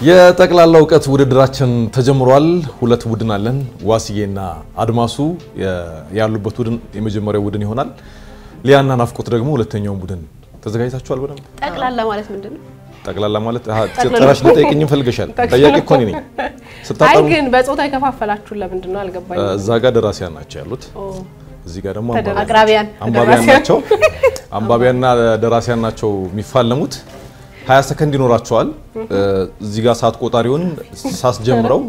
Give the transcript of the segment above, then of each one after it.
የጠቅላላ ዕውቀት ውድድራችን ተጀምሯል። ሁለት ቡድን አለን። ዋሲዬና አድማሱ ያሉበት ቡድን የመጀመሪያው ቡድን ይሆናል። ሊያና ናፍቆት ደግሞ ሁለተኛው ቡድን ተዘጋጅታችኋል? በደም ጠቅላላ ማለት ምንድነው? ጠቅላላ ማለት ጭራሽ ልጠይቅኝ ፈልገሻል? ጠያቂ እኮ ነኝ። አይ ግን በጾታ ይከፋፈላችሁ ለምንድነው አልገባኝ። እዛ ጋር ደራሲያን ናቸው ያሉት። እዚህ ጋር ደግሞ አንባቢያን ናቸው። አንባቢያንና ደራሲያን ናቸው የሚፋለሙት። 20 ሰከንድ ይኖራቸዋል። እዚህ ጋር ሰዓት ቆጣሪውን ሳስጀምረው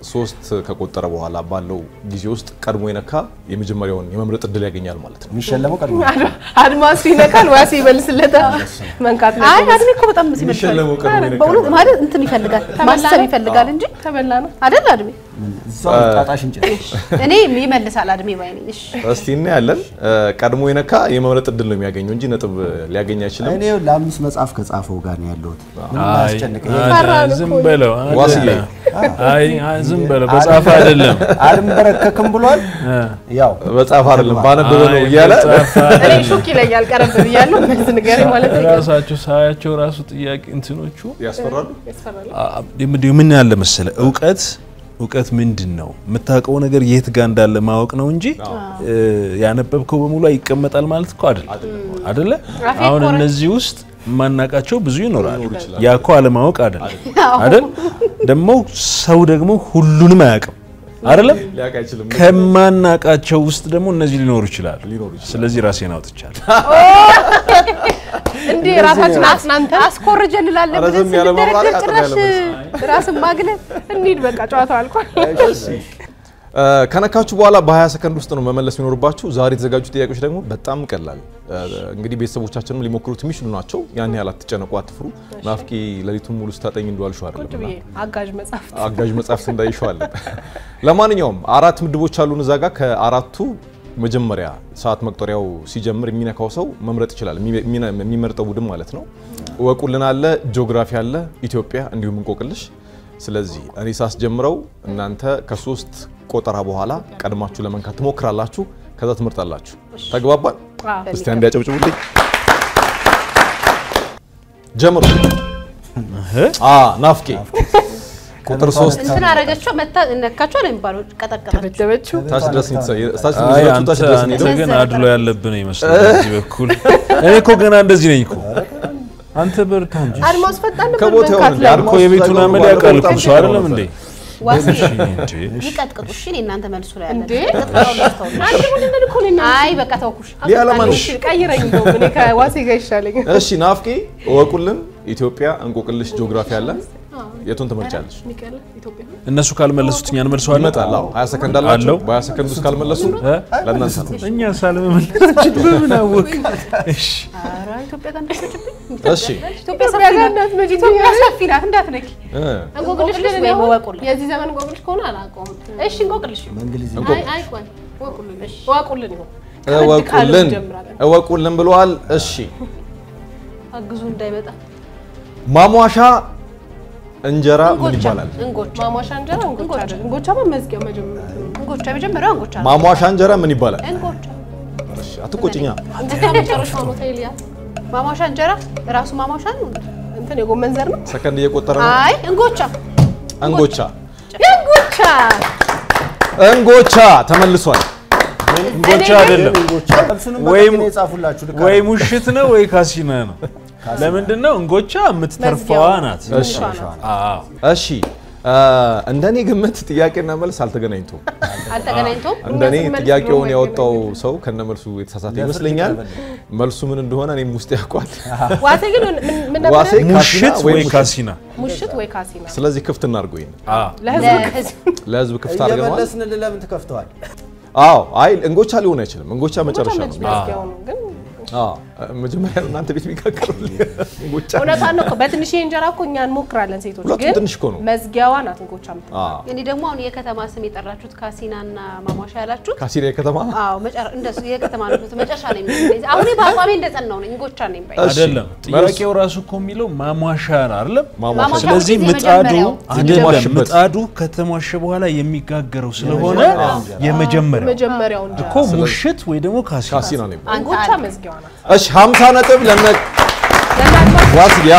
3 ከቆጠረ በኋላ ባለው ጊዜ ውስጥ ቀድሞ ይነካ የመጀመሪያውን የመምረጥ እድል ያገኛል ማለት ነው። የሚሸለመው ቀድሞ አድማሱ ይነካል ዋሲ ይበልስለታል። መንካት ነው። አይ አድሜ እኮ በጣም የሚሸለመው ቀድሞ ይነካል። በእውነት ማለት እንትን ይፈልጋል ማሰብ ይፈልጋል እንጂ ተበላ ነው አይደል? አድሜ እዛው ጣጣሽ እንጭ እኔ ይመልሳል አድሜ ባይኔ። እሺ እስቲ እናያለን። ቀድሞ ይነካ የመምረጥ እድል ነው የሚያገኘው እንጂ ነጥብ ሊያገኝ አይችልም። እኔ ለአምስት መጽሐፍ ከጻፈው ጋር ነው ያለሁት። ምን ያስጨንቀኝ? ዝም በለው ዋሲዬ አይ ዝም በለው በጻፈ አይደለም አልምበረከክም ብሏል። ያው በጻፈ አይደለም ባነበበ ነው እያለ እኔ ሹክ ይለኛል ቀረብ ብያለሁ። ምን ነገር ማለት ነው? ራሳቸው ሳያቸው ራሱ ጥያቄ እንትኖቹ ያስፈራሉ። ምን ያለ መሰለ ዕውቀት ምንድነው? የምታውቀው ነገር የት ጋር እንዳለ ማወቅ ነው እንጂ ያነበብከው በሙሉ ይቀመጣል ማለት እኮ አይደለ? አሁን እነዚህ ውስጥ ማናቃቸው ብዙ ይኖራል። ያኮ አለማወቅ አይደል? ደግሞ ሰው ደግሞ ሁሉንም አያውቅም አይደለም? ከማናቃቸው ውስጥ ደግሞ እነዚህ ሊኖሩ ይችላል። ስለዚህ ራሴን አውጥቻለሁ። እንዴ ራሳችን አስናንተ አስኮርጀን እንላለን ብለን ራስን ማግለል እንሂድ። በቃ ጨዋታው አልቋል። ከነካችሁ በኋላ በ20 ሰከንድ ውስጥ ነው መመለስ የሚኖርባችሁ። ዛሬ የተዘጋጁ ጥያቄዎች ደግሞ በጣም ቀላል እንግዲህ ቤተሰቦቻችንም ሊሞክሩት የሚችሉ ናቸው። ያን ያህል አትጨነቁ፣ አትፍሩ። ናፍቂ ለሊቱን ሙሉ ስታጠኝ እንደዋልሽው አይደለም። አጋዥ መጻፍት እንዳይሽዋል። ለማንኛውም 4 ምድቦች አሉን እዛ ጋር። ከአራቱ መጀመሪያ ሰዓት መቁጠሪያው ሲጀምር የሚነካው ሰው መምረጥ ይችላል። የሚመርጠው ቡድን ማለት ነው። ወቁልን አለ፣ ጂኦግራፊ አለ፣ ኢትዮጵያ እንዲሁም እንቆቅልሽ። ስለዚህ እኔ ሳስጀምረው እናንተ ከ3 ቆጠራ በኋላ ቀድማችሁ ለመንካት ትሞክራላችሁ። ከዛ ትመርጣላችሁ። ተግባባን? እስቲ አንዴ ያጨብጭቡልኝ። ጀምሩ። ናፍቂ ቁጥር 3 እንትን አረጋችሁ መታ ነካችሁ ነው የሚባለው። ቀጠቀጠችው ታች ድረስ ግን አድሎ ያለብን ይመስላል እዚህ በኩል። እኔ እኮ ገና እንደዚህ ነኝ እኮ። አንተ በርታ እንጂ አድማስ ፈጣን ነበር። ከቦታው ነው እኮ የቤቱን አመል ያውቃል እኮ ሰው አይደለም እንዴ? ዋሲ ይቀጥቅጡ። እሺ እናንተ መልሱ ላይ አለ። አንተ ምን እኮ ነኝ። አይ በቃ ተውኩሽ። ሊያለማንሽ ቀይረኝ ነው እኔ ከዋሲ ጋር ይሻለኝ። እሺ ናፍቂ ወቁልን፣ ኢትዮጵያ፣ እንቆቅልሽ፣ ጂኦግራፊ አለ። የቱን ትመርጫለሽ? እነሱ ካልመለሱት እኛን መልሰዋል። ይመጣል። 20 ሰከንድ አላችሁ። በ20 ሰከንድ ውስጥ ካልመለሱ ለእናንተ ነው። እኛ ሳልመለሳችን በምን አወቅ? እሺ ኧረ ኢትዮጵያ ጋር እንዳትመጪብኝ። እሺ ኢትዮጵያ ሰፊ ናት እንዳትነኪ። እንቆቅልሽ ወይ ወቁልን። የዚህ ዘመን እንቆቅልሽ ከሆነ አላውቀውም። እሺ እንቆቅልሽ አይ ቆይ ወቁልን። እሺ ወቁልን ይሁን። ወቁልን ብለዋል። እሺ አግዙ እንዳይመጣ። ማሟሻ እንጀራ ምን ይባላል? እንጎቻ። ማሟሻ እንጀራ እንጎቻ አይደል? እንጎቻ መመዝጊያ መጀመሪያ እንጎቻ የመጀመሪያው እንጎቻ። ማሟሻ እንጀራ ምን ይባላል? እንጎቻ። እሺ አትቆጭኛ። እንጀራ መጨረሻው ነው ታይሊያ። ማሟሻ እንጀራ ራሱ ማሟሻ ነው። እንትን የጎመን ዘር ነው። ሰከንድ እየቆጠረ ነው። አይ እንጎቻ እንጎቻ ተመልሷል። እንጎቻ አይደለም ወይ ሙሽት ነው ወይ ካሲና ነው። ለምንድነው እንጎቻ የምትተርፈዋ ናት? እሺ እንደኔ ግምት ጥያቄና መልስ አልተገናኝቶም። እንደኔ ጥያቄውን ያወጣው ሰው ከነመልሱ የተሳሳተ ይመስለኛል። መልሱ ምን እንደሆነ እኔም ውስጥ ያውቃል። ዋሴ ግን ምን ነበር? ሙሽት ወይ ካሲና? ሙሽት ወይ ካሲና። ስለዚህ ክፍት እናድርገው። ይሄን ለህዝብ ክፍት አድርገናል። እየመለስን ለምን ትከፍተዋል? አይ እንጎቻ ሊሆን አይችልም። እንጎቻ መጨረሻ ነው። ግን መጀመሪያ እናንተ ቤት የሚጋገሩልኝ እንጎቻ እውነታን ነው። በትንሽ እንጀራ እኮ እኛ እንሞክራለን ሴቶች፣ ግን ትንሽ እኮ ነው መዝጊያዋ ናት እንጎቻ የምትባለው። እኔ ደግሞ አሁን የከተማ ስም የጠራችሁት ካሲናና ማሟሻ ያላችሁት ካሲና የከተማ እንደሱ የከተማ ነው መጨረሻ ላይ የሚል አሁን በአቋሜ እንደጸናው ነኝ። እንጎቻ ነኝ ባይ አይደለም። ጥያቄው ራሱ እኮ የሚለው ማሟሻ አይደለም? ስለዚህ ምጣዱ ከተሟሸ በኋላ የሚጋገረው ስለሆነ የመጀመሪያው እኮ ሙሽት ወይ ደግሞ ካሲና ነው። እንጎቻ መዝጊያዋ ናት። እሺ 50 ነጥብ ለነ ዋስያ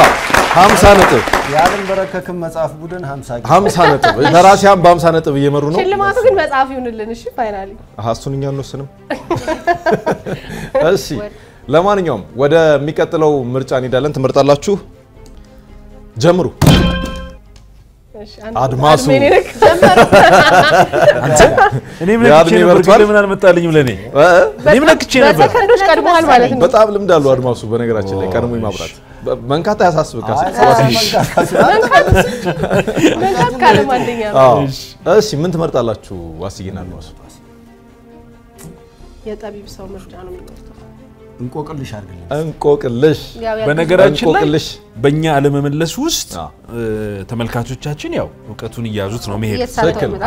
50 ነጥብ ያለን በረከክም መጽሐፍ ቡድን 50 ነጥብ ደራሲያን በ50 ነጥብ እየመሩ ነው። ሽልማቱ ግን መጽሐፍ ይሁንልን። እሺ ፋይናሊ እሱን እኛ እንወስንም። እሺ ለማንኛውም ወደ የሚቀጥለው ምርጫ እንሄዳለን። ትመርጣላችሁ። ጀምሩ። አድማሱ እኔም ነክቼ ነበር ግን ምን አልመጣልኝም ለኔ እኔም ነክቼ ነበር በሰከንዶች ቀድሞሃል ማለት ነው። በጣም ልምድ አለው አድማሱ። በነገራችን ላይ ቀድሞ ማብራት መንካታ ያሳስብካ መንካት ካለም አንደኛ ነው። እሺ ምን ትመርጣላችሁ? ዋሲና አድማሱ የጠቢብ ሰው ምርጫ ነው የሚመርጠው። እንቆቅልሽ አድርግልኝ። እንቆቅልሽ በነገራችን ላይ በእኛ አለመመለስ ውስጥ ተመልካቾቻችን ያው ዕውቀቱን እያዙት ነው መሄድ አይደለም።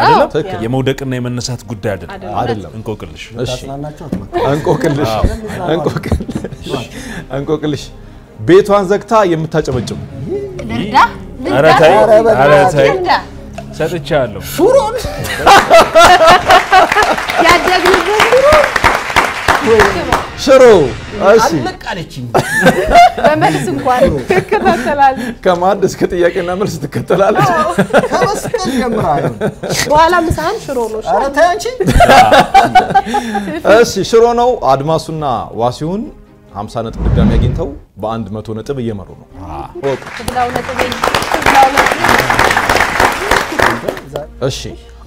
የመውደቅና የመነሳት ጉዳይ አይደለም። እንቆቅልሽ እንቆቅልሽ እንቆቅልሽ ቤቷን ዘግታ የምታጨበጭብ ልርዳ አረታይ ሰጥቻለሁ። ሹሮን ያደግንበት ሽሮ እሺ አለቃለችኝ በመልስ እንኳን ተከታተላል። ከማድ እስከ ጥያቄና መልስ ትከተላለች። ከመስቀል ጀምራል። በኋላ ምሳን ሽሮ ነው። ኧረ ተይ አንቺ። እሺ ሽሮ ነው። አድማሱና ዋሲሁን 50 ነጥብ ድጋሚ አግኝተው በ100 ነጥብ እየመሩ ነው። ወቅ ብላው ነጥብ እሺ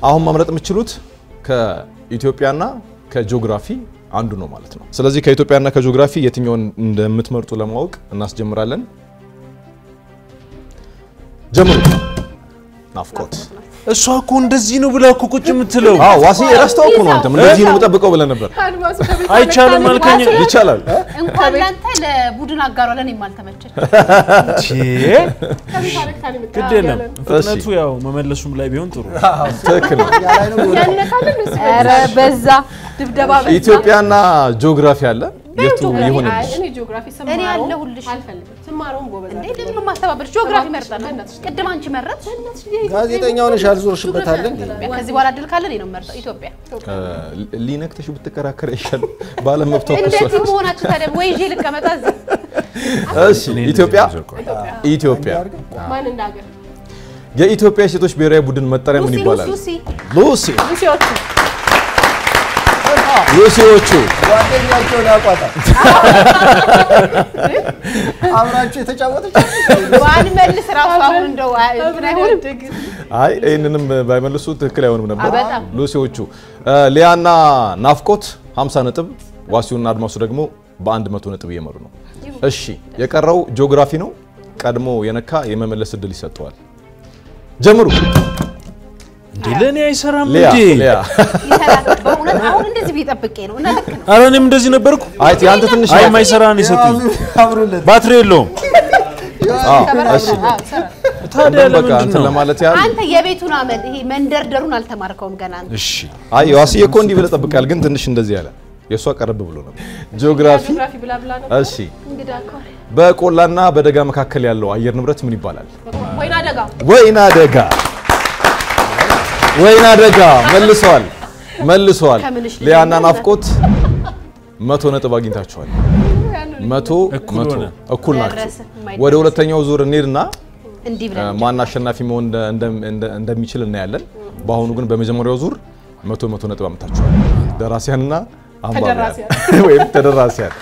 አሁን መምረጥ የምትችሉት ከኢትዮጵያና ከጂኦግራፊ አንዱ ነው ማለት ነው። ስለዚህ ከኢትዮጵያና ከጂኦግራፊ የትኛውን እንደምትመርጡ ለማወቅ እናስጀምራለን። ጀምሩ። ናፍቆት እሷ እኮ እንደዚህ ነው ብላ እኮ ቁጭ የምትለው ዋሲ ረስተው እኮ ነው። አንተም እንደዚህ ነው የምጠብቀው ብለህ ነበር። አይቻልም አልከኝ። ይቻላል። እንኳን ላንተ ለቡድን አጋሯ ለኔ ማልተመቸኝ ግድ የለም ፍጥነቱ ያው መመለሱም ላይ ቢሆን ጥሩ ትክክል ነው። ኧረ በዛ ድብደባ በዛ። ኢትዮጵያና ጂኦግራፊ አለ። የቱ ይሁን? እኔ ጂኦግራፊ ሰማው እኔ ያለሁልሽ አልፈልግም። ስማረውም ጎበዝ እንዴ ደግሞ ማስተባበር ጂኦግራፊ መርጠናል። ቅድም አንቺ መረጥሽ። ጋዜጠኛው ነሽ አልዞርሽበታል እንዴ? ከዚህ በኋላ ድል ካለ እኔ ነው መርጠው ኢትዮጵያ። ሊነክተሽ ብትከራከር ይሻል። ባለመብቷ እንዴት መሆናችሁ ታዲያ ወይ ይዤ ልቀመጣ እዚህ? እሺ ኢትዮጵያ ማን እንዳገር የኢትዮጵያ ሴቶች ብሔራዊ ቡድን መጠሪያ ምን ይባላል? ሉሲ ሉሲዎቹ ጓደኛቸው ያቋጣ አብራችሁ የተጫወተች ዋን መልስ ራሱ አሁን እንደው እንትን አይሆን። አይ እነንም ባይመልሱ ትክክል አይሆንም ነበር። ሉሲዎቹ ሊያና ናፍቆት 50 ነጥብ፣ ዋሲውና አድማሱ ደግሞ በ100 ነጥብ እየመሩ ነው። እሺ የቀረው ጂኦግራፊ ነው። ቀድሞ የነካ የመመለስ እድል ይሰጠዋል። ጀምሩ። እንዴ ለኔ አይሰራም እንዴ? ሊያ ይሰራል። በእውነት አሁን እንደዚህ ቢጠብቄ ነው እና ልክ ነው። ኧረ እኔም እንደዚህ ነበርኩ። አይ ያንተ ትንሽ አይ ማይሰራ ነው የሰጡኝ። ባትሪ የለውም። እሺ ታዲያ በቃ አንተ ለማለት ያህል አንተ የቤቱን አመል ይሄ መንደርደሩን አልተማርከውም ገና አንተ። እሺ አይ ዋሲዬ እኮ እንዲህ ብለህ ጠብቃል፣ ግን ትንሽ እንደዚህ ያለ የሷ ቀረብ ብሎ ነው። ጂኦግራፊ ብላ ብላ ነው። እሺ በቆላና በደጋ መካከል ያለው አየር ንብረት ምን ይባላል? ወይና ደጋ መልሰዋል። ሊያና ናፍቆት 100 ነጥብ አግኝታችኋል። 100 እኩል ናቸው። ወደ ሁለተኛው ዙር እንሄድና ማን አሸናፊ መሆን እንደሚችል እናያለን። በአሁኑ ግን በመጀመሪያው ዙር 100 ነጥብ አምጥታችኋል። ደራሲያንና አንባቢያን ወይም ተደራሲያን።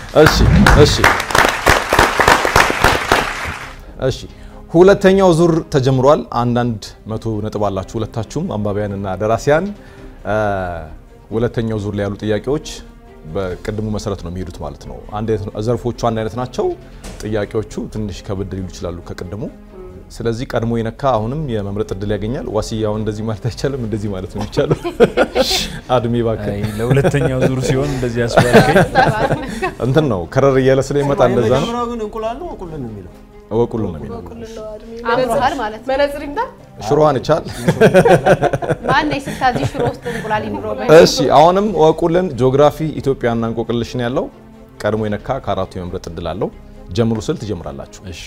እሺ ሁለተኛው ዙር ተጀምሯል። አንዳንድ 100 ነጥብ አላችሁ ሁለታችሁም አንባቢያንና ደራሲያን። ሁለተኛው ዙር ላይ ያሉ ጥያቄዎች በቅድሙ መሰረት ነው የሚሄዱት ማለት ነው። ዘርፎቹ አንድ አይነት ናቸው። ጥያቄዎቹ ትንሽ ከበድ ሊሉ ይችላሉ ከቅድሙ። ስለዚህ ቀድሞ የነካ አሁንም የመምረጥ እድል ያገኛል። ዋሲያው እንደዚህ ማለት አይቻልም፣ እንደዚህ ማለት ነው የሚቻለው። አድሜ ባከ ለሁለተኛው ዙር ሲሆን እንደዚህ ያስባልከኝ እንትን ነው ከረር እያለ ስለሚመጣ እንደዛ ነው። ግን እንቁላል ነው ወቁልን ነው የሚለው ወቁልን ነው የሚለው አብሮሃል ማለት ነው። መነጽር ይምጣ ሽሮዋን ይቻል ማን ነው ስታዚ ሽሮ ውስጥ እንቁላል ይምሮ። እሺ አሁንም ወቁልን ጂኦግራፊ ኢትዮጵያና እንቆቅልሽ ነው ያለው። ቀድሞ የነካ ከአራቱ የመምረጥ እድል አለው። ጀምሩ ስል ትጀምራላችሁ። እሺ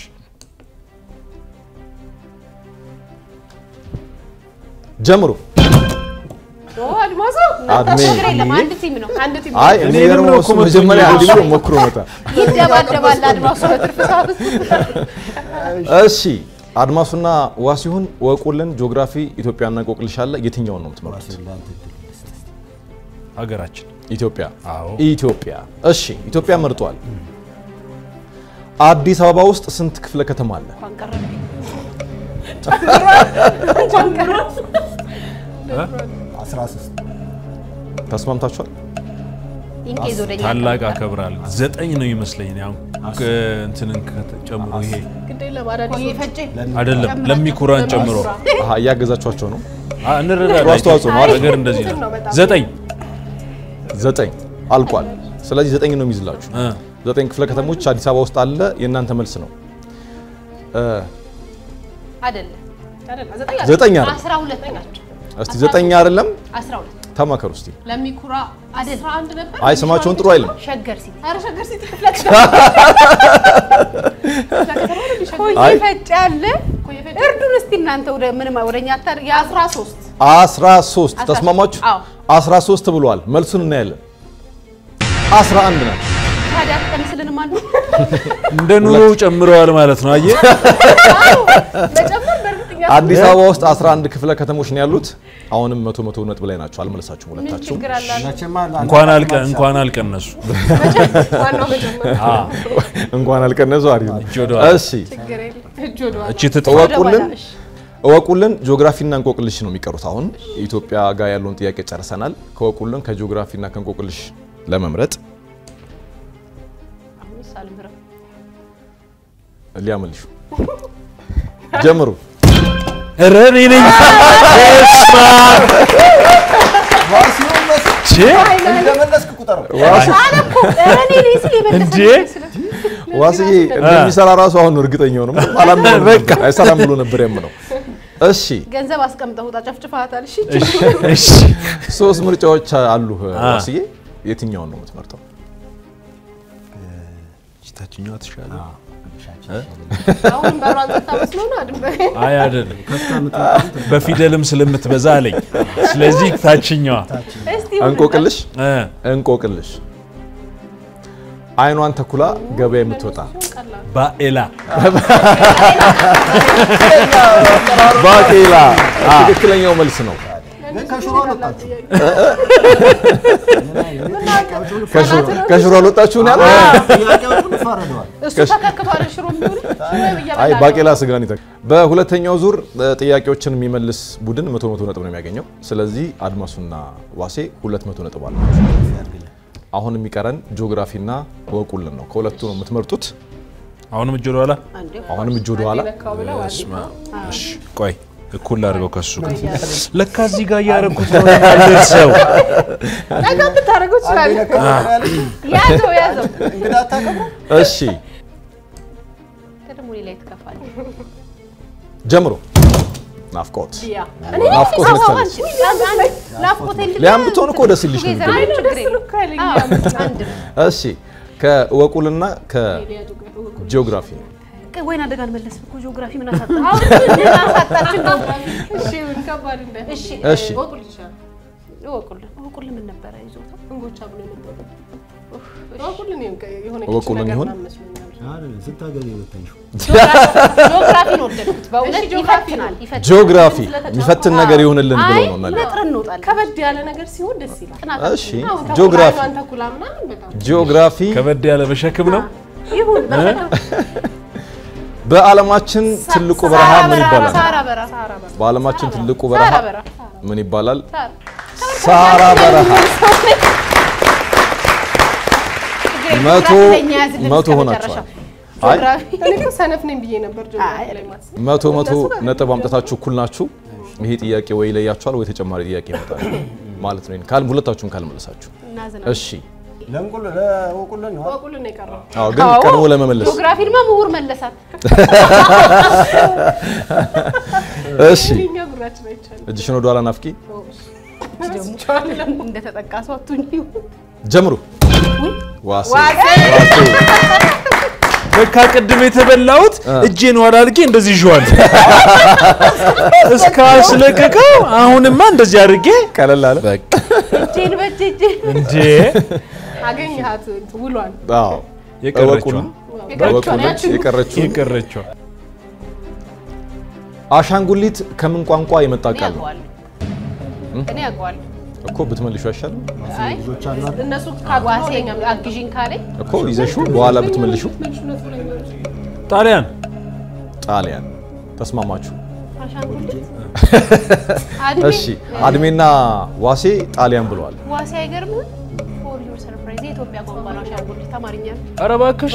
ጀምሩ። አድማሱ አድሜ አንድ ቲም ነው አንድ ቲም አይ እኔ ደግሞ እኮ መጀመሪያ አንድ ብሎ ሞክሮ መጣ ይደባደባል አድማሱ በትርፍ ሰዓት እሺ አድማሱና ዋሲሁን ወቁልን ጂኦግራፊ ኢትዮጵያና እንቆቅልሽ አለ የትኛው ነው የምትመርጡት ሀገራችን ኢትዮጵያ አዎ ኢትዮጵያ እሺ ኢትዮጵያ መርጧል አዲስ አበባ ውስጥ ስንት ክፍለ ከተማ አለ ተስማምታችኋል ኢንኬዝ ወደኛ ታላቅ አከብራል 9 ነው ይመስለኝ ያው እንትንን ጨምሮ ይሄ ግዴለ ባዳዲ ይፈጭ አይደለም ለሚኩራን ጨምሮ አሃ ያገዛችኋቸው ነው እንረዳለን ዋስተዋጽኦ ነው ነገር እንደዚህ ነው 9 አልቋል ስለዚህ 9 ነው የሚይዝላችሁ 9 ክፍለ ከተሞች አዲስ አበባ ውስጥ አለ የእናንተ መልስ ነው አይደለም 9 12 ናቸው እስቲ 9 አይደለም 12 ተማከሩ እስቲ ለሚኩራ 11 ነበር አይ ስማቸውን ጥሩ አይልም ሸገር ሲቲ አረ ሸገር ሲቲ ክፍለከተማ ኮይ ፈጫለ እርዱን እስቲ እናንተ ወደ ምንም ወደኛ አታር የ13 ተስማማችሁ 13 ብሏል መልሱን እናያለን 11 ነው ታዲያ ተንስልን ማሉ እንደ ኑሮ ጨምረዋል ማለት ነው አየ ለጨምር በርግጥኛ አዲስ አበባ ውስጥ 11 ክፍለ ከተሞች ነው ያሉት አሁንም 100 ነጥብ ላይ ናቸው አልመለሳችሁም ሁለታችሁ እንኳን አልቀነሱ እንኳን አልቀነሱ አሪፍ እሺ እቺ እወቁልን ጂኦግራፊና እንቆቅልሽ ነው የሚቀሩት አሁን ኢትዮጵያ ጋር ያለውን ጥያቄ ጨርሰናል ከወቁልን ከጂኦግራፊና ከእንቆቅልሽ ለመምረጥ ሊያመልሹ ጀምሩ ረኔ ነኝ ዋስዬ እንደሚሰራ ራሱ አሁን እርግጠኛው ነው አላምንም በቃ አይሰራም ብሎ ነበር ያምነው እሺ ገንዘብ አስቀምጠው ታጨፍጭፋታል እሺ ሶስት ምርጫዎች አሉ ዋስዬ የትኛውን ነው የምትመርጠው ታችኛው ተሻለ አሁን በሯን ተታመስሎ ነው አይደል አይ አይደለም በፊደልም ስለምትበዛ አለኝ ስለዚህ ታችኛዋ እንቆቅልሽ አይኗን ተኩላ ገበያ የምትወጣ ባኤላ ትክክለኛው መልስ ነው ከሽሮ አልወጣችሁ ነው ያለው እሱ ተከክቷል ሽሮ ቢሆን አይ ባቄላ ስጋን ይተክ በሁለተኛው ዙር ጥያቄዎችን የሚመልስ ቡድን 100 ነጥብ ነው የሚያገኘው ስለዚህ አድማሱና ዋሴ 200 ነጥብ አለ አሁን የሚቀረን ጂኦግራፊና ወቁልን ነው ከሁለቱ ነው የምትመርጡት አሁንም እጆ ወደኋላ እሺ ቆይ እኩል አድርገው ከሱ ጋር ለካ እዚህ ጋር ያረኩት ነው እንደሰው ነገር ብታረጉ ይችላል ያዘው እሺ ከደሞ ላይ ተከፋለ ጀምሮ ናፍቆት ሊያምብቶን እኮ ደስ ይልሽ ነው እሺ ከወቁልና ከጂኦግራፊ ወይና ደጋን መለስ እኮ ጂኦግራፊ ምን አሳጣችን እሺ ምን ከባድ እንደ እሺ ወቁልን ምን ነበር አይዞታ እንጎቻ ብሎ ነበር ወቁልን ይሁን ስታገሪ ወጣይሽ ጂኦግራፊ ነው ወደድኩት በእውነት ይፈትናል ጂኦግራፊ የሚፈትን ነገር ይሁንልን ብሎ ነው ማለት ነጥረን እንወጣለን ከበድ ያለ ነገር ሲሆን ደስ ይላል እሺ ጂኦግራፊ ከበድ ያለ በሸክም ነው ይሁን በዓለማችን ትልቁ በረሃ ምን ይባላል ሳራ በረሃ በዓለማችን ትልቁ በረሃ ምን ይባላል ሳራ በረሃ መቶ ሆናችኋል አይ እኔ ሰነፍ ነኝ ብዬ ነበር ጂኦግራፊ ላይ ማስብ መቶ ነጥብ አምጥታችሁ እኩል ናችሁ ይሄ ጥያቄ ወይ ለያችኋል ወይ ተጨማሪ ጥያቄ ይመጣል ማለት ነው ካል ሁለታችሁም ካልመለሳችሁ እሺ ለወቁልን ነው ወቁልን ይቀርራል አዎ ግን ቀድሞ ለመመለስ ጂኦግራፊ ድማ ምሁር መለሳት እሺ እኛ ጉራችን አይቻልም እጅሽን ወደ ኋላ ናፍቂ እንደ ተጠቃሰው አቱኝ ጀምሩ ዋሴ በቃ ቅድም የተበላሁት እጄን ወደ አድርጌ እንደዚህ ይዟል እስካስለቀቀው አሁንማ እንደዚህ አድርጌ ቀለል አለ በቃ እጄን በእጄ እንዴ አገኘሃት ውሏል አዎ የቀረችው አሻንጉሊት ከምን ቋንቋ የመጣ ቃል ነው እኔ ያውቀዋል እኮ ብትመልሹ አይሻልም አይ እነሱ ዋሴኛ አግዢን ካለኝ እኮ ይዘሹ በኋላ ብትመልሹ ጣሊያን ተስማማችሁ እሺ አድሜና ዋሴ ጣሊያን ብለዋል ዋሴ አይገርምም ፎር ዩር ሰርፕራይዝ ኢትዮጵያ ቋንቋ ነው አሻንጉሊት ተማሪኛ ኧረ እባክሽ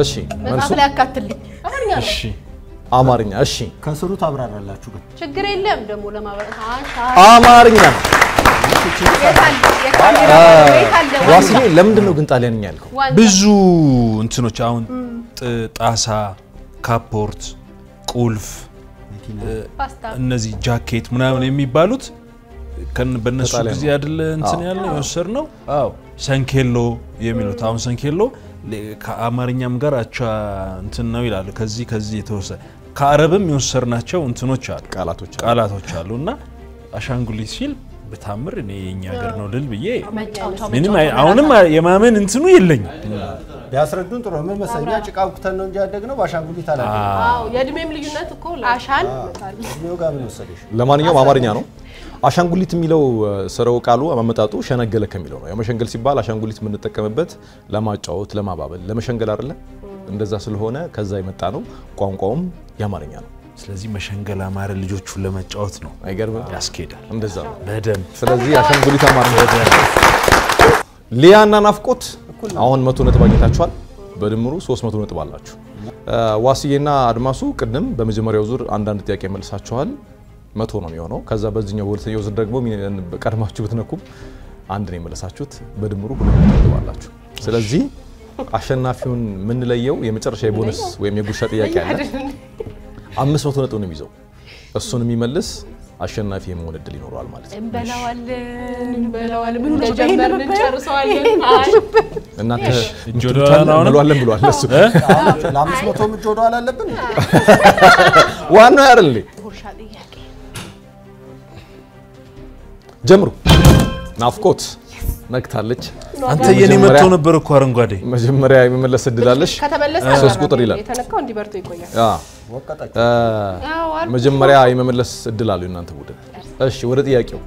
እሺ መጽሐፍ ላይ አካትልኝ እሺ አማርኛ እሺ ከስሩ ታብራራላችሁ ግን ችግር የለም ደግሞ ለማብራት አማርኛ የካሜራ ዋሴ ለምንድን ነው ግን ጣሊያንኛ ያልከው ብዙ እንትኖች አሁን ጣሳ ካፖርት ቁልፍ እነዚህ ጃኬት ምናምን የሚባሉት በእነሱ ጊዜ አይደለ እንትን ያለው የወሰድነው አዎ ሰንኬሎ የሚሉት አሁን ሰንኬሎ ከአማርኛም ጋር አቻ እንትን ነው ይላሉ ከዚህ የተወሰደ ከአረብም የወሰድናቸው እንትኖች አሉ ቃላቶች አሉና አሻንጉሊት ሲል በታምር እኔ የኛ ሀገር ነው ልል ብዬ ምንም አሁንም የማመን እንትኑ የለኝም ቢያስረዱን ጥሩ ምን መሰለኛ ጭቃው ኩተን ነው እንጂ ያደግነው ባሻንጉሊት አላለ አዎ የእድሜም ልዩነት እኮ አሻን ነው ጋር ምን ወሰደሽ ለማንኛውም አማርኛ ነው አሻንጉሊት የሚለው ሰረው ቃሉ አመጣጡ ሸነገለ ከሚለው ነው የመሸንገል ሲባል አሻንጉሊት ምን ተጠቀመበት ለማጫወት ለማባበል ለመሸንገል አይደለ እንደዛ ስለሆነ ከዛ የመጣ ነው ቋንቋውም የአማርኛ ነው ስለዚህ መሸንገል አማረ ልጆቹን ለመጫወት ነው አይገርም ያስኬዳል እንደዛ በደም ስለዚህ አሻንጉሊት አማርኛ ሊያና ናፍቆት አሁን 100 ነጥብ አግኝታችኋል በድምሩ 300 ነጥብ አላችሁ ዋሲዬና አድማሱ ቅድም በመጀመሪያው ዙር አንዳንድ ጥያቄ መልሳችኋል 100 ነው የሚሆነው ከዛ በዚህኛው ሁለተኛው ዙር ደግሞ ቀድማችሁ ብትነኩም አንድ ነው የመለሳችሁት በድምሩ 200 ነጥብ አላችሁ ስለዚህ አሸናፊውን ምን ለየው የመጨረሻ የቦነስ ወይም የጉርሻ ጥያቄ አለ 500 ነጥብ ነው የሚይዘው እሱን የሚመልስ አሸናፊ የመሆን እድል ይኖራል ማለት ነው እንበላዋለን ምን ነው ጀመርን እንጨርሰዋለን እናንተ እንጆዶላለን ብሏል እሱ ለ500 ምጆዶላ አለብን ዋናው አይደል ጉርሻ ጥያቄ ጀምሩ ናፍቆት ነክታለች አንተ የኔ መጥቶ ነበር እኮ አረንጓዴ መጀመሪያ የመመለስ እድል አለሽ ከተመለሰ 3 ቁጥር ይላል የተነካው እንዲበርቶ ይቆያል ወቀጣች መጀመሪያ የመመለስ እድል አለው እናንተ ቡድን እሺ ወደ ጥያቄው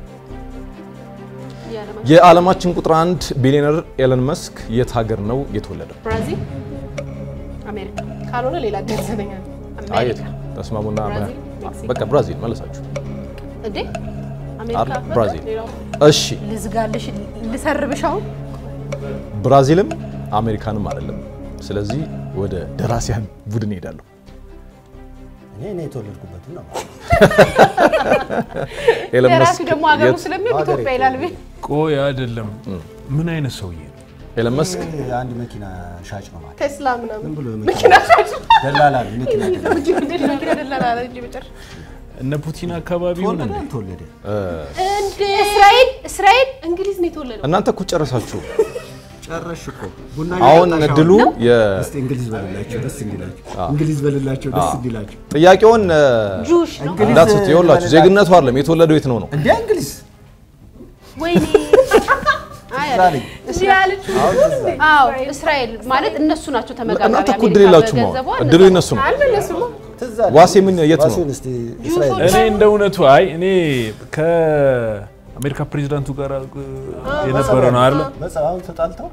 የዓለማችን ቁጥር 1 ቢሊዮነር ኤለን መስክ የት ሀገር ነው የተወለደው ብራዚል አሜሪካ ካልሆነ ሌላ ገንዘበኛል አሜሪካ ተስማሙና በቃ ብራዚል መለሳችሁ እንዴ አሜሪካ ብራዚል እሺ ልዝጋልሽ ልሰርብሻው ብራዚልም አሜሪካንም አይደለም ስለዚህ ወደ ደራሲያን ቡድን ሄዳለሁ እኔ የተወለድኩበት ነው ኤለን መስክ ደራሲ ደግሞ ሀገሩ ስለሚል ኢትዮጵያ ይላል ቆይ አይደለም ምን አይነት ሰውዬ ነው ኤለን መስክ አንድ መኪና ሻጭ ነው ማለት ቴስላ ምናምን ብሎ መኪና ሻጭ ደላላ መኪና ደላላ እንጂ በጭር እነ ፑቲን አካባቢ ሆነ ተወለደ እንዴ እስራኤል እንግሊዝ ነው የተወለደው እናንተ እኮ ጨረሳችሁ ጨረሽ እኮ ቡና አሁን እድሉ እንግሊዝ በልላችሁ ደስ እንዲላችሁ እንግሊዝ በልላችሁ ደስ እንዲላችሁ ጥያቄውን ጁሽ ነው እንዳትስቱ ይወላችሁ ዜግነቱ አይደለም የተወለደው የት ነው እንዴ እንግሊዝ ወይኔ እስራኤል ማለት እነሱ ናቸው ተመጋጋቢ እናንተ እኮ እድል የላችሁም እድሉ የነሱ ነው ዋሴ ምን የት ነው እኔ እንደ እውነቱ አይ እኔ ከአሜሪካ ፕሬዝዳንቱ ጋር የነበረ ነው አይደል በጻውን ተጣልተው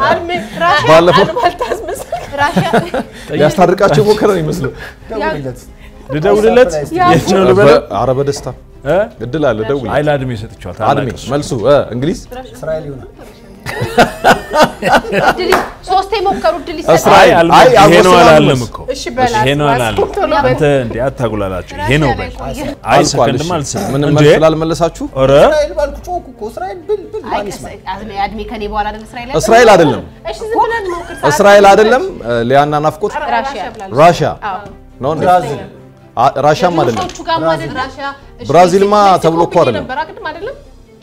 አልሜ ባለፈው ራሺያ ያስታርቃቸው ሞከረ ነው ይመስሉ ልደውልለት የት ነው ልበለው አረበ ደስታ እድል አለ ደውል አይ ላድሜ ሰጥቻለሁ አድሜ መልሱ እንግሊዝ እስራኤል ይሆናል ሶስቴ ሞከሩ ድል እስራኤል ይሄ ነው አላለም እኮ እሺ በላ ይሄ ነው አላለም አንተ እንዴ አታጉላላችሁ ይሄ ነው በል አይ ሰከንድም አልሰማም ምን መልስ ስላልመለሳችሁ ኧረ እስራኤል ባልኩ ጮኩ እኮ እስራኤል ብል አድሜ ከኔ በኋላ አይደል እስራኤል አይደለም እሺ ዝም ብለን ሞክር እስራኤል አይደለም ሊያና ናፍቆት ራሺያ ነው ብራዚል ራሺያም አይደለም ሶቹ ጋር ማለት ራሺያ ብራዚልማ ተብሎ እኮ አይደለም ነበር አይደለም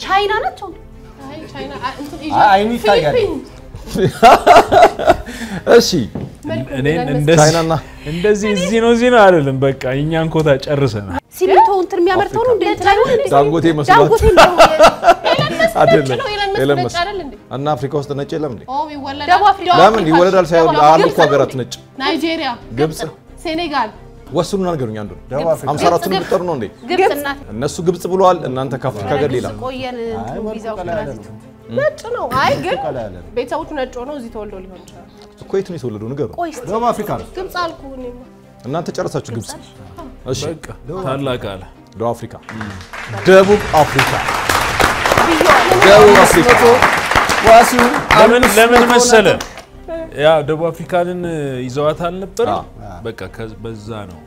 ቻይና ናቸው አይ ቻይና እንትን አይኑ ይታያል እሺ እኔን ቻይናና እንደዚህ እዚህ ነው አይደለም። በቃ እኛን ኮታ ጨርሰናል። ሲሚንቶ እንትን የሚያመርተው ነው እንዴ? ዳንጎቴ መስሏት ዳንጎቴ ነው አይደለም። ኤለን መስክ አይደል እንዴ? እና አፍሪካ ውስጥ ነጭ የለም እንዴ? ይወለዳል። ደቡብ አፍሪካ ለምን ይወለዳል ሳይሆን አሉ እኮ ሀገራት ነጭ። ናይጄሪያ፣ ግብጽ፣ ሴኔጋል ወስኑና ነገሩኝ። አንዱ 54 ቁጥር ነው እንዴ? ግብጽ እናት እነሱ ግብጽ ብለዋል። እናንተ ከአፍሪካ ጋር ሌላ ቆየን ቪዛው ትራንዚት ነጭ ነው። አይ ግን ቤተሰቦቹ ነጭ ሆነው እዚህ ተወልደው ሊሆን ይችላል። እኮ የት ነው የተወለደው? ንገሩ። ደቡብ አፍሪካ ነው። ግብጽ አልኩ እኔማ። እናንተ ጨረሳችሁ ግብጽ። እሺ በቃ ታላቅ አለ። ደቡብ አፍሪካ ደቡብ አፍሪካ ደቡብ አፍሪካ ዋሲው ለምን መሰለ ያ ደቡብ አፍሪካንን ይዘዋታል ነበር። በቃ በዛ ነው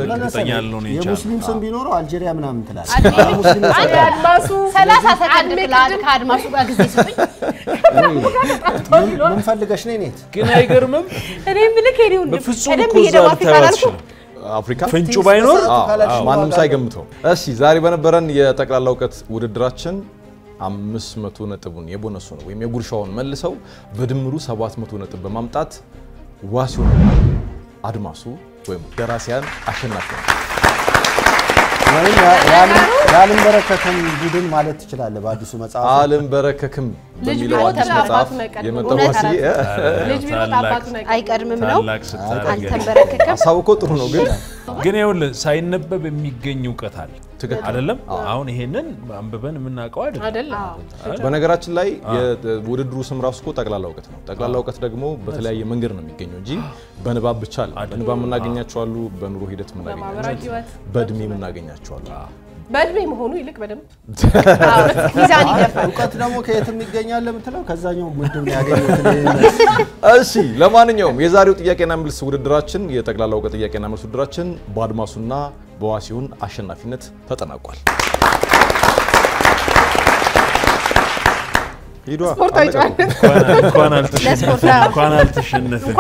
እርግጠኛ ያለው ነው። የሙስሊም ስም ቢኖረው አልጄሪያ ምናምን ትላለህ። አድማሱ 30 ሰከንድ ከአድማሱ ጋር ጊዜ ስጡኝ። ምን ፈልገሽ ነው እኔት? ግን አይገርምም? እኔ ምልክ ሄሪው በፍጹም እኮ እዛ ልታያችሁ አፍሪካ ፍንጩ ባይኖር ማንም ሳይገምተው። እሺ ዛሬ በነበረን የጠቅላላ እውቀት ውድድራችን 500 ነጥቡን የቦነሱ ነው ወይም የጉርሻውን መልሰው በድምሩ 700 ነጥብ በማምጣት ዋሲውን አድማሱ ወይም ደራሲያን አሸናፊ ነው። ያለም በረከክም ቡድን ማለት ትችላለህ። በአዲሱ መጽሐፍ አለም በረከክም በሚለው አዲስ መጽሐፍ የመጣው ዋሲ ልጅ ቢሮጥ አባቱ ነገር አይቀድምም ነው። ታላቅ ስታገኝ አልተበረከከም። ሐሳቡ እኮ ጥሩ ነው ግን ይኸውልህ ሳይነበብ የሚገኝ እውቀት አለ አይደለም? አሁን ይሄንን አንብበን የምናውቀው አይደለም። በነገራችን ላይ የውድድሩ ስም ራሱ እኮ ጠቅላላ እውቀት ነው። ጠቅላላ እውቀት ደግሞ በተለያየ መንገድ ነው የሚገኘው እንጂ በንባብ ብቻ አይደለም። በንባብ የምናገኛቸው አሉ፣ በኑሮ ሂደት የምናገኛቸው፣ በእድሜ የምናገኛቸው አሉ። በእድሜ መሆኑ ይልቅ በደንብ ሚዛን ይደፋል። እውቀት ደግሞ ከየትም ይገኛል ለምትለው ከዛኛው ምድብ ነው ያገኘሁት። እሺ ለማንኛውም የዛሬው ጥያቄና መልስ ውድድራችን የጠቅላላ እውቀት ጥያቄና መልስ ውድድራችን በአድማሱና በዋሲውን አሸናፊነት ተጠናቋል። ሂዷ ስፖርታዊ ጨዋታ እንኳን አልተሸነፍን